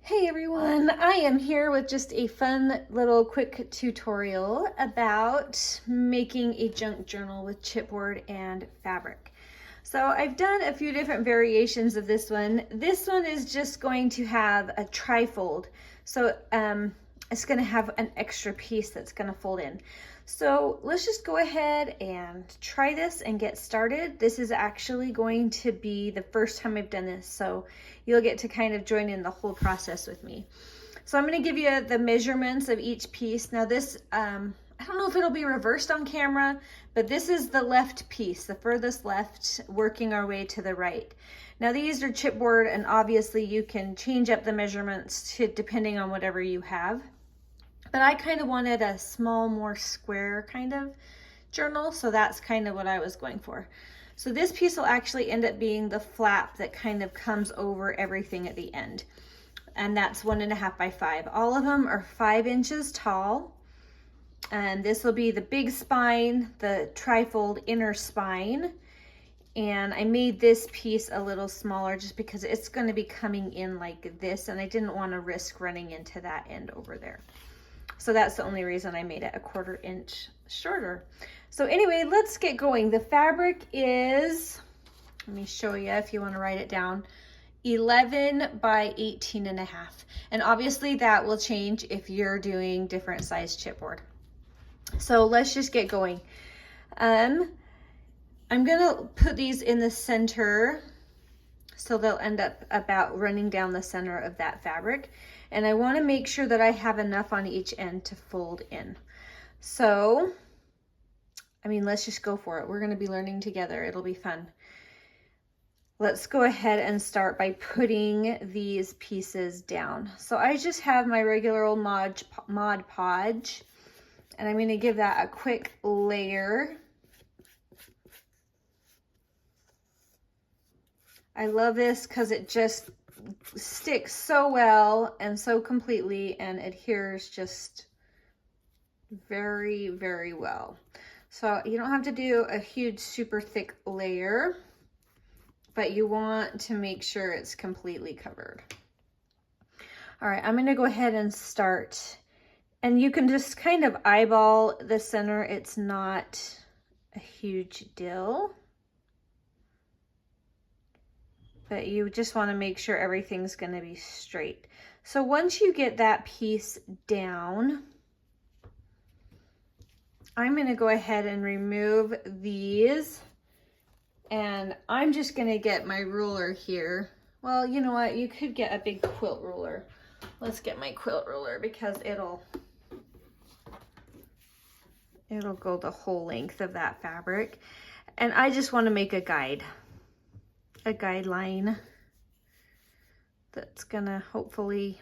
Hey everyone, I am here with just a fun little quick tutorial about making a junk journal with chipboard and fabric. So I've done a few different variations of this one. This one is just going to have a trifold. So it's going to have an extra piece that's going to fold in. So let's just go ahead and try this and get started. This is actually going to be the first time I've done this, so you'll get to kind of join in the whole process with me. So I'm going to give you the measurements of each piece. Now this, I don't know if it'll be reversed on camera, but this is the left piece, the furthest left, working our way to the right. Now these are chipboard, and obviously you can change up the measurements depending on whatever you have. But I kind of wanted a small, more square kind of journal, so that's kind of what I was going for. So this piece will actually end up being the flap that kind of comes over everything at the end. And that's 1.5 by 5. All of them are 5 inches tall. And this will be the big spine, the trifold inner spine. And I made this piece a little smaller just because it's going to be coming in like this, and I didn't want to risk running into that end over there. So that's the only reason I made it a 1/4 inch shorter. So anyway, let's get going. The fabric is, let me show you if you want to write it down, 11 by 18.5. And obviously that will change if you're doing different size chipboard. So let's just get going. I'm gonna put these in the center, so they'll end up about running down the center of that fabric. And I want to make sure that I have enough on each end to fold in. So, I mean, let's just go for it. We're going to be learning together. It'll be fun. Let's go ahead and start by putting these pieces down. So I just have my regular old Mod Podge, and I'm going to give that a quick layer. I love this because it just sticks so well and so completely and adheres just very, very well. So you don't have to do a huge, super thick layer, but you want to make sure it's completely covered. All right, I'm going to go ahead and start. And you can just kind of eyeball the center. It's not a huge deal, but you just want to make sure everything's going to be straight. So once you get that piece down, I'm going to go ahead and remove these, and I'm just going to get my ruler here. Well, you know what? You could get a big quilt ruler. Let's get my quilt ruler because it'll go the whole length of that fabric. And I just want to make a guideline that's gonna hopefully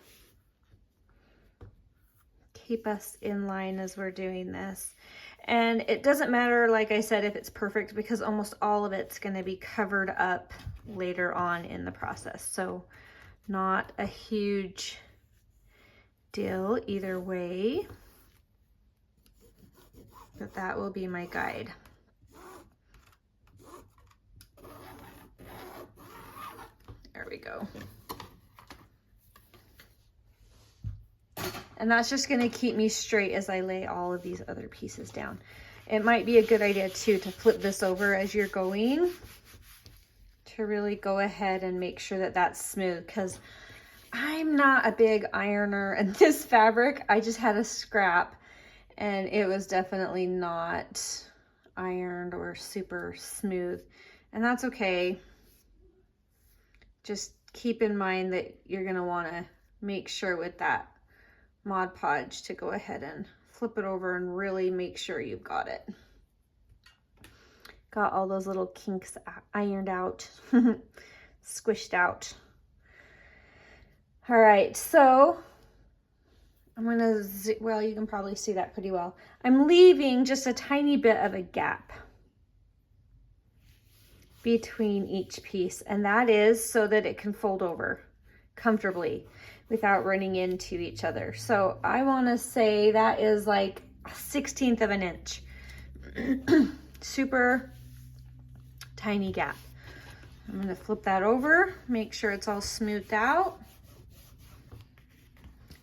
keep us in line as we're doing this. And it doesn't matter, like I said, if it's perfect, because almost all of it's gonna be covered up later on in the process. So not a huge deal either way, but that will be my guide. There we go. And that's just going to keep me straight as I lay all of these other pieces down. It might be a good idea too to flip this over as you're going to really go ahead and make sure that that's smooth, because I'm not a big ironer in this fabric. I just had a scrap and it was definitely not ironed or super smooth, and that's okay. Just keep in mind that you're going to want to make sure with that Mod Podge to go ahead and flip it over and really make sure you've got it. Got all those little kinks ironed out, squished out. All right, so I'm going to, well, you can probably see that pretty well. I'm leaving just a tiny bit of a gap between each piece, and that is so that it can fold over comfortably without running into each other. So I want to say that is like 1/16 of an inch. Super tiny gap. I'm going to flip that over, make sure it's all smoothed out.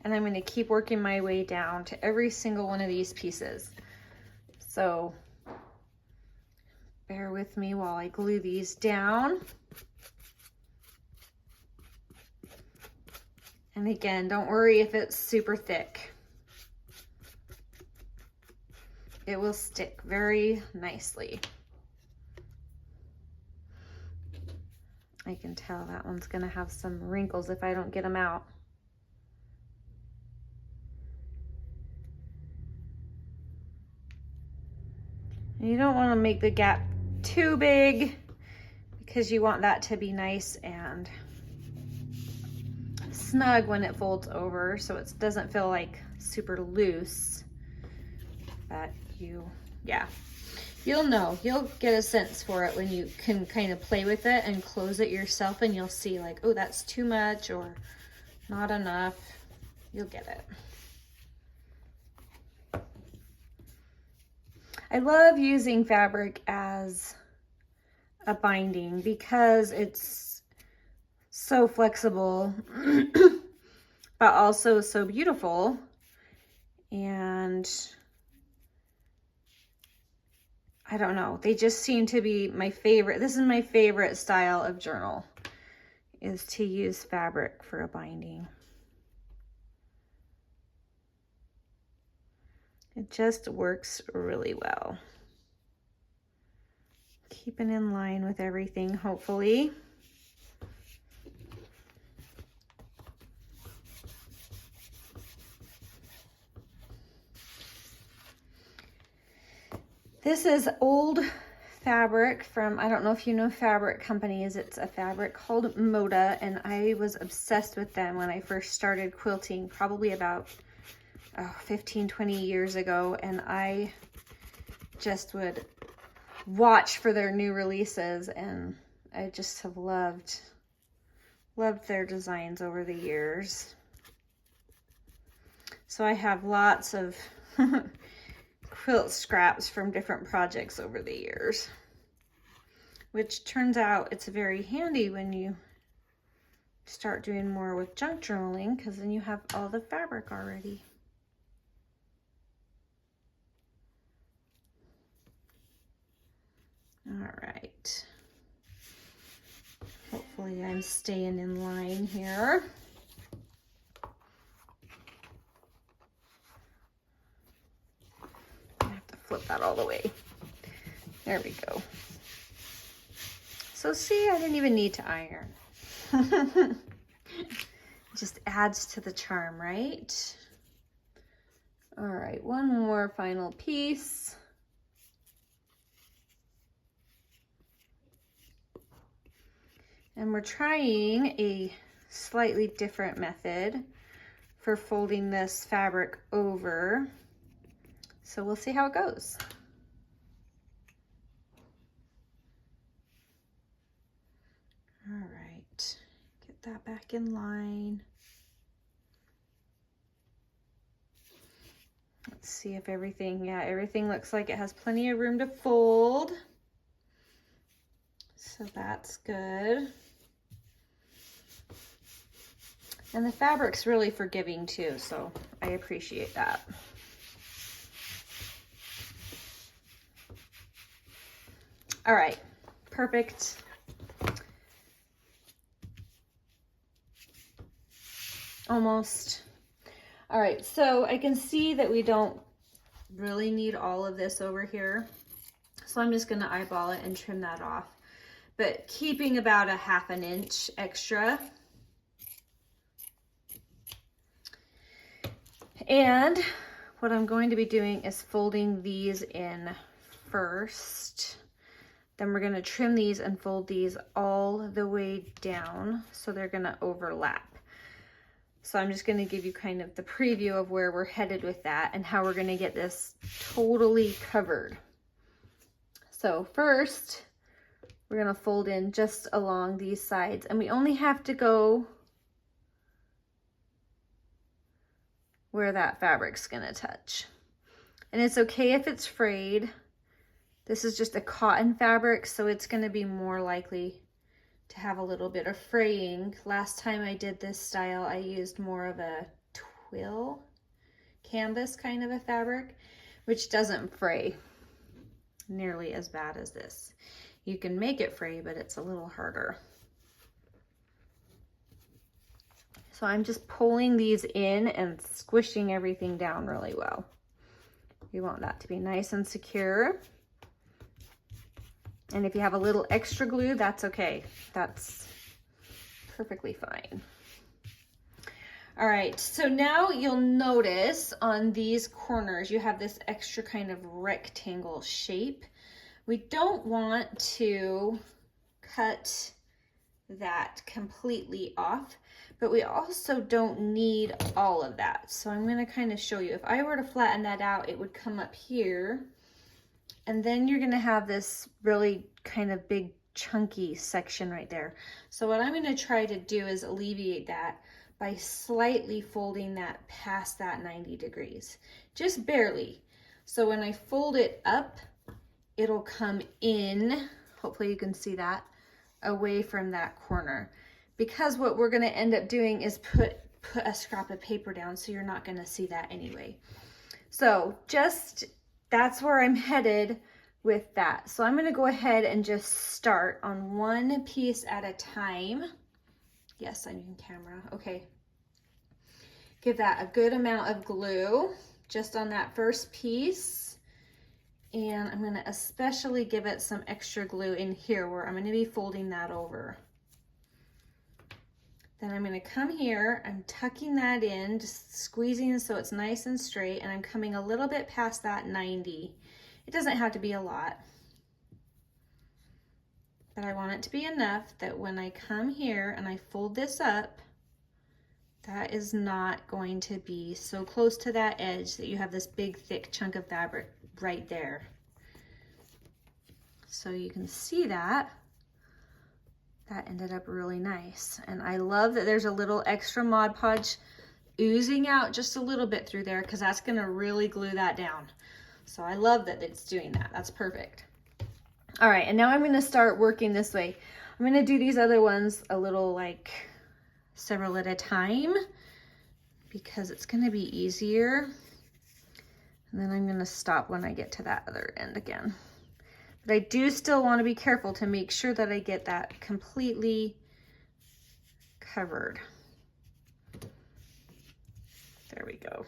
And I'm going to keep working my way down to every single one of these pieces. So bear with me while I glue these down. And again, don't worry if it's super thick. It will stick very nicely. I can tell that one's gonna have some wrinkles if I don't get them out. And you don't want to make the gap too big because you want that to be nice and snug when it folds over, so it doesn't feel like super loose. But you'll know, you'll get a sense for it when you can kind of play with it and close it yourself, and you'll see like, oh, that's too much or not enough. You'll get it. I love using fabric as a binding because it's so flexible, but also so beautiful. And I don't know, they just seem to be my favorite. This is my favorite style of journal, is to use fabric for a binding. It just works really well. Keeping in line with everything, hopefully. This is old fabric from, I don't know if you know fabric companies. It's a fabric called Moda, and I was obsessed with them when I first started quilting, probably about 15, 20 years ago. And I just would watch for their new releases, and I just have loved their designs over the years. So I have lots of quilt scraps from different projects over the years, which turns out it's very handy when you start doing more with junk journaling, because then you have all the fabric already. All right. Hopefully I'm staying in line here. I have to flip that all the way. There we go. So see, I didn't even need to iron. Just adds to the charm, right? All right, one more final piece. And we're trying a slightly different method for folding this fabric over. So we'll see how it goes. All right, get that back in line. Let's see if everything, yeah, everything looks like it has plenty of room to fold. So that's good. And the fabric's really forgiving too, so I appreciate that. All right, perfect. Almost. All right, so I can see that we don't really need all of this over here. So I'm just gonna eyeball it and trim that off, but keeping about a ½ an inch extra. And what I'm going to be doing is folding these in first. Then we're going to trim these and fold these all the way down so they're going to overlap. So I'm just going to give you kind of the preview of where we're headed with that and how we're going to get this totally covered. So first, we're going to fold in just along these sides, and we only have to go where that fabric's gonna touch. And it's okay if it's frayed. This is just a cotton fabric, so it's gonna be more likely to have a little bit of fraying. Last time I did this style, I used more of a twill canvas kind of a fabric, which doesn't fray nearly as bad as this. You can make it fray, but it's a little harder. So I'm just pulling these in and squishing everything down really well. You want that to be nice and secure. And if you have a little extra glue, that's okay. That's perfectly fine. All right, so now you'll notice on these corners, you have this extra kind of rectangle shape. We don't want to cut that completely off, but we also don't need all of that. So I'm gonna kind of show you. If I were to flatten that out, it would come up here, and then you're gonna have this really kind of big chunky section right there. So what I'm gonna try to do is alleviate that by slightly folding that past that 90 degrees, just barely. So when I fold it up, it'll come in, hopefully you can see that, away from that corner. Because what we're gonna end up doing is put a scrap of paper down, so you're not gonna see that anyway. So just, that's where I'm headed with that. So I'm gonna go ahead and just start on one piece at a time. Yes, I'm in camera, okay. Give that a good amount of glue just on that first piece. And I'm gonna especially give it some extra glue in here where I'm gonna be folding that over. Then I'm gonna come here, I'm tucking that in, just squeezing so it's nice and straight, and I'm coming a little bit past that 90. It doesn't have to be a lot, but I want it to be enough that when I come here and I fold this up, that is not going to be so close to that edge that you have this big thick chunk of fabric right there. So you can see that. That ended up really nice. And I love that there's a little extra Mod Podge oozing out just a little bit through there, because that's gonna really glue that down. So I love that it's doing that. That's perfect. All right, and now I'm gonna start working this way. I'm gonna do these other ones a little like several at a time because it's gonna be easier. And then I'm gonna stop when I get to that other end again. But I do still wanna be careful to make sure that I get that completely covered. There we go.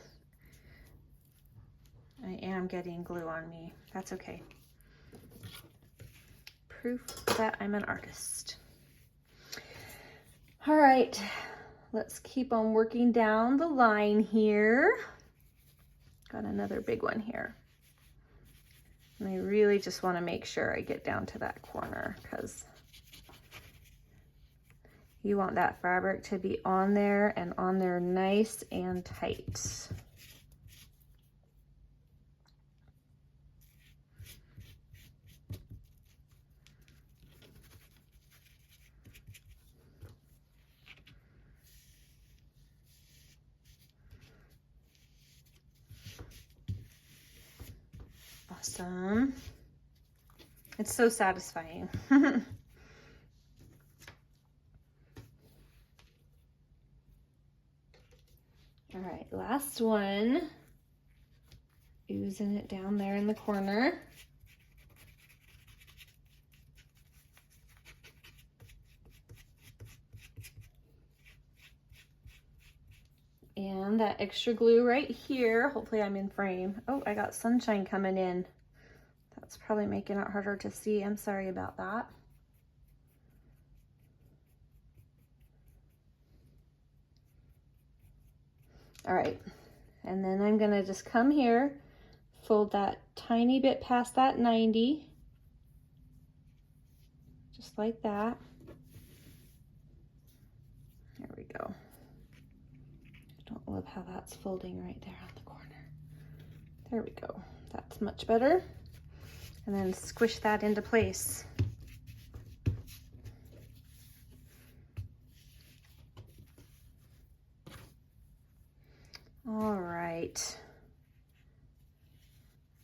I am getting glue on me. That's okay. Proof that I'm an artist. All right, let's keep on working down the line here. Got another big one here. And I really just want to make sure I get down to that corner, because you want that fabric to be on there and on there nice and tight. Awesome. It's so satisfying. All right, last one. Oozing it down there in the corner. And that extra glue right here. Hopefully I'm in frame. Oh, I got sunshine coming in. That's probably making it harder to see. I'm sorry about that. All right, and then I'm gonna just come here, fold that tiny bit past that 90, just like that. There we go. I don't love how that's folding right there on the corner. There we go. That's much better. And then squish that into place. All right.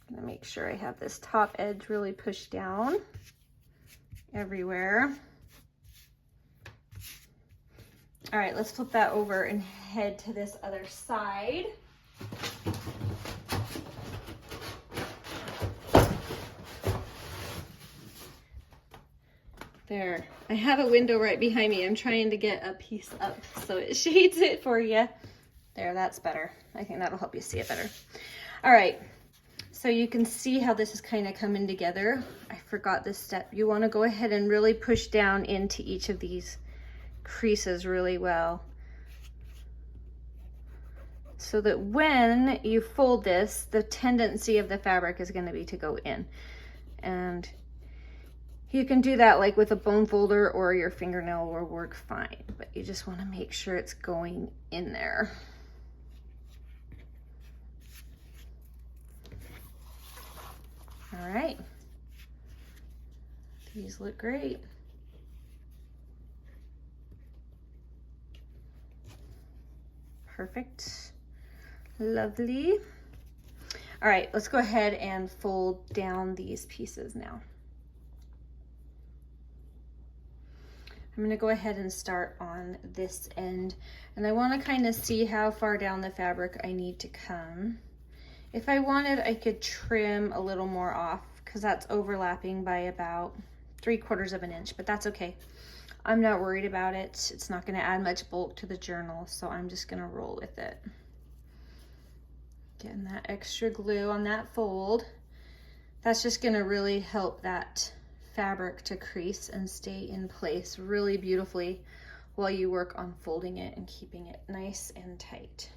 I'm gonna make sure I have this top edge really pushed down everywhere. All right, let's flip that over and head to this other side. There, I have a window right behind me. I'm trying to get a piece up so it shades it for you. There, that's better. I think that'll help you see it better. All right, so you can see how this is kind of coming together. I forgot this step. You want to go ahead and really push down into each of these creases really well, so that when you fold this, the tendency of the fabric is going to be to go in. And you can do that like with a bone folder, or your fingernail will work fine, but you just want to make sure it's going in there. All right, these look great. Perfect, lovely. All right, let's go ahead and fold down these pieces now. I'm gonna go ahead and start on this end, and I wanna kind of see how far down the fabric I need to come. If I wanted, I could trim a little more off, because that's overlapping by about 3/4 of an inch, but that's okay. I'm not worried about it. It's not gonna add much bulk to the journal, so I'm just gonna roll with it. Getting that extra glue on that fold. That's just gonna really help that fabric to crease and stay in place really beautifully while you work on folding it and keeping it nice and tight.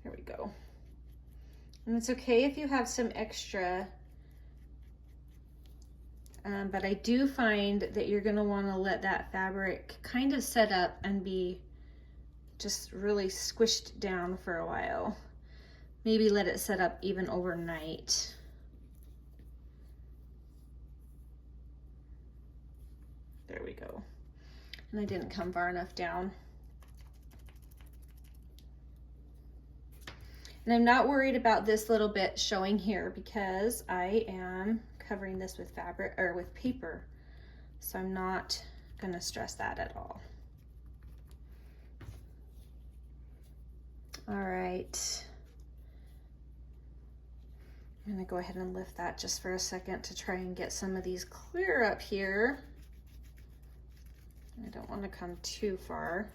There we go. And it's okay if you have some extra, but I do find that you're gonna wanna let that fabric kind of set up and be just really squished down for a while. Maybe let it set up even overnight. There we go. And I didn't come far enough down. And I'm not worried about this little bit showing here because I am covering this with fabric or with paper. So I'm not gonna stress that at all. All right. I'm gonna go ahead and lift that just for a second to try and get some of these clear up here. I don't want to come too far.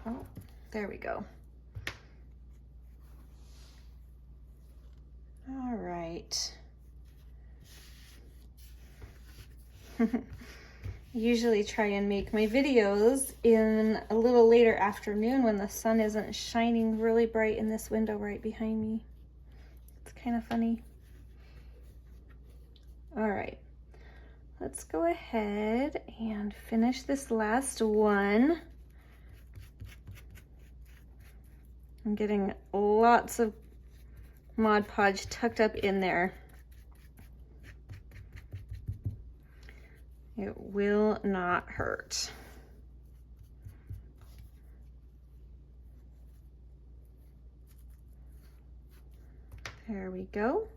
Oh, there we go. All right. Usually try and make my videos in a little later afternoon when the sun isn't shining really bright in this window right behind me. It's kind of funny. All right, let's go ahead and finish this last one. I'm getting lots of Mod Podge tucked up in there. It will not hurt. There we go.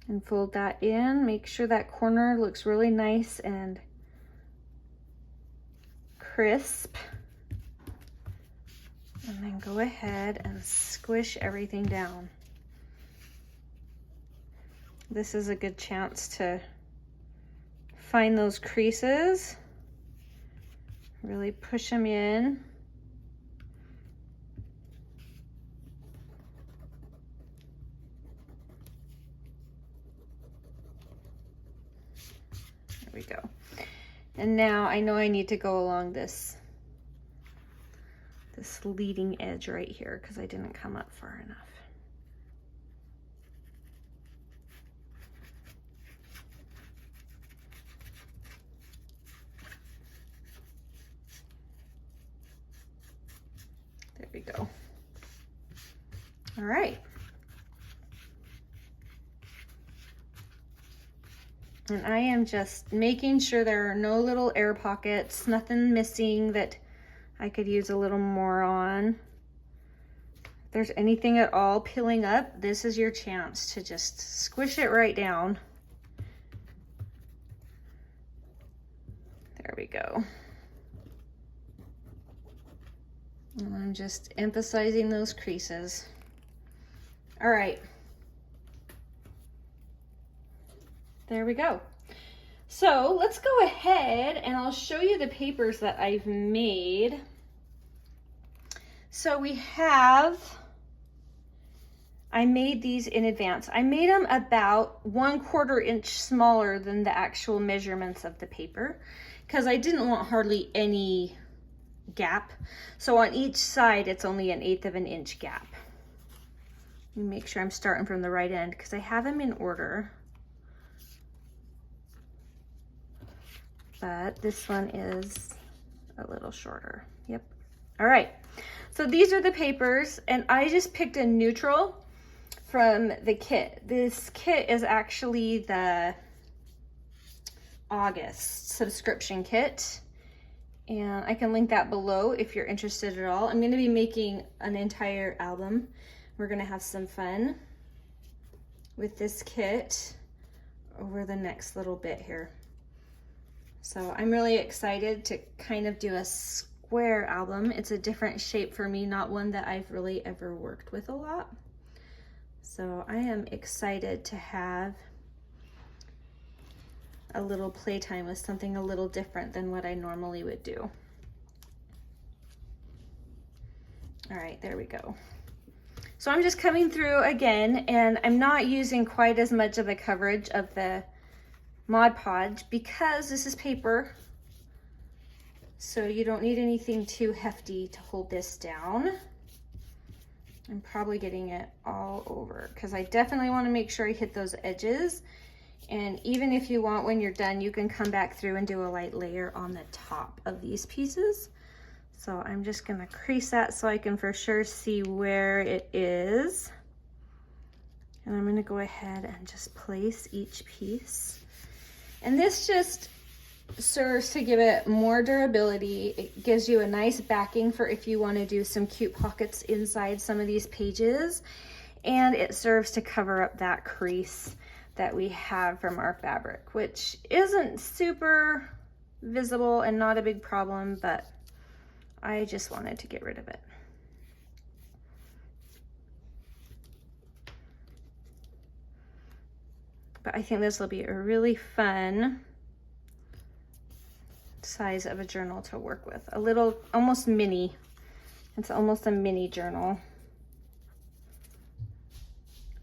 And fold that in. Make sure that corner looks really nice and crisp. And then go ahead and squish everything down. This is a good chance to find those creases, really push them in. There we go. And now I know I need to go along this leading edge right here because I didn't come up far enough. There we go. All right. And I am just making sure there are no little air pockets, nothing missing that I could use a little more on. If there's anything at all peeling up, this is your chance to just squish it right down. There we go. And I'm just emphasizing those creases. All right. There we go. So let's go ahead and I'll show you the papers that I've made. So I made these in advance. I made them about 1/4 inch smaller than the actual measurements of the paper because I didn't want hardly any gap. So on each side, it's only 1/8 of an inch gap. Let me make sure I'm starting from the right end because I have them in order. But this one is a little shorter. Yep. All right. So these are the papers, and I just picked a neutral from the kit. This kit is actually the August subscription kit, and I can link that below if you're interested at all. I'm going to be making an entire album. We're going to have some fun with this kit over the next little bit here. So I'm really excited to kind of do a square album. It's a different shape for me, not one that I've really ever worked with a lot. So I am excited to have a little playtime with something a little different than what I normally would do. All right, there we go. So I'm just coming through again, and I'm not using quite as much of the coverage of the Mod Podge because this is paper, so you don't need anything too hefty to hold this down. I'm probably getting it all over because I definitely want to make sure I hit those edges. And even if you want, when you're done, you can come back through and do a light layer on the top of these pieces. So I'm just going to crease that so I can for sure see where it is. And I'm going to go ahead and just place each piece. And this just serves to give it more durability. It gives you a nice backing for if you want to do some cute pockets inside some of these pages. And it serves to cover up that crease that we have from our fabric, which isn't super visible and not a big problem, but I just wanted to get rid of it. But I think this will be a really fun size of a journal to work with. A little, almost mini. It's almost a mini journal.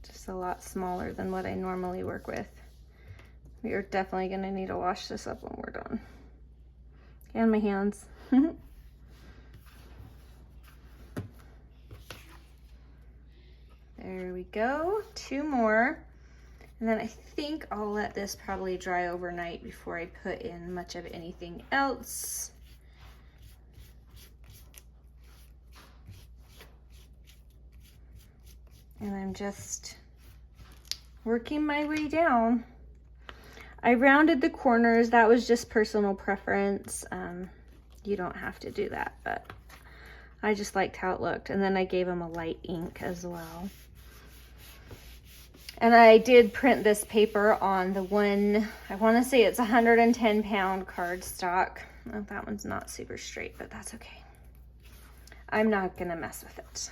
Just a lot smaller than what I normally work with. We are definitely going to need to wash this up when we're done. And my hands. There we go. 2 more. And then I think I'll let this probably dry overnight before I put in much of anything else. And I'm just working my way down. I rounded the corners. That was just personal preference. You don't have to do that, but I just liked how it looked. And then I gave them a light ink as well. And I did print this paper on the one, I want to say it's 110-pound cardstock. Well, that one's not super straight, but that's okay. I'm not going to mess with it.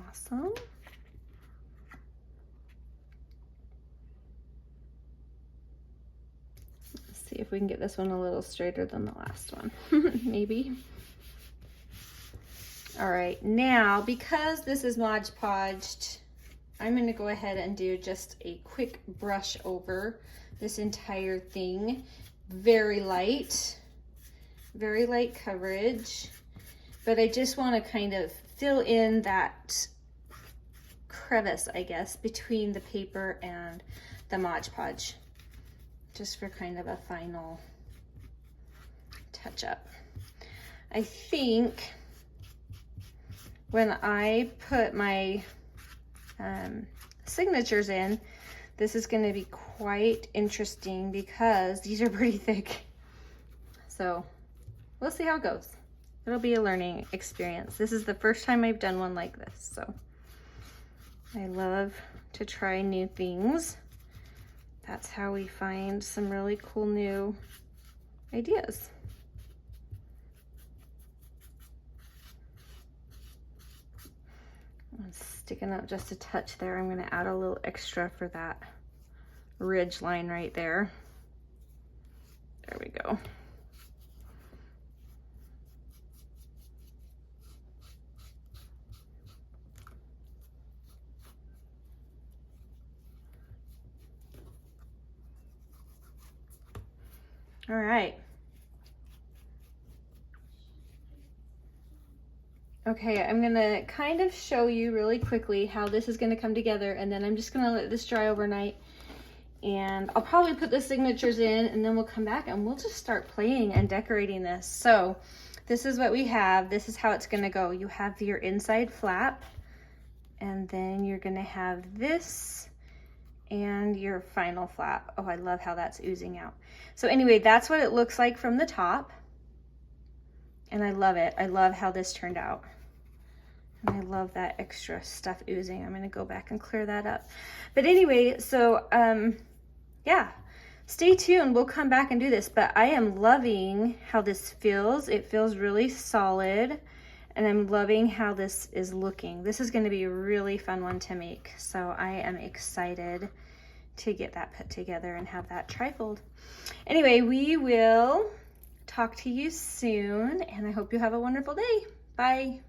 Awesome. See if we can get this one a little straighter than the last one. Maybe. All right, now because this is Mod Podged, I'm going to go ahead and do just a quick brush over this entire thing. Very light coverage, but I just want to kind of fill in that crevice, I guess, between the paper and the Mod Podge, just for kind of a final touch up. I think when I put my signatures in, this is going to be quite interesting because these are pretty thick. So we'll see how it goes. It'll be a learning experience. This is the first time I've done one like this, so I love to try new things. That's how we find some really cool new ideas. It's sticking up just a touch there. I'm going to add a little extra for that ridge line right there. There we go. All right. Okay, I'm gonna kind of show you really quickly how this is gonna come together, and then I'm just gonna let this dry overnight, and I'll probably put the signatures in, and then we'll come back and we'll just start playing and decorating this. So this is what we have. This is how it's gonna go. You have your inside flap, and then you're gonna have this and your final flap. Oh, I love how that's oozing out. So anyway, that's what it looks like from the top, and I love it. I love how this turned out. And I love that extra stuff oozing. I'm gonna go back and clear that up. But anyway, so yeah, stay tuned. We'll come back and do this, but I am loving how this feels. It feels really solid, and I'm loving how this is looking. This is gonna be a really fun one to make. So I am excited to get that put together and have that trifold. Anyway, we will talk to you soon, and I hope you have a wonderful day. Bye.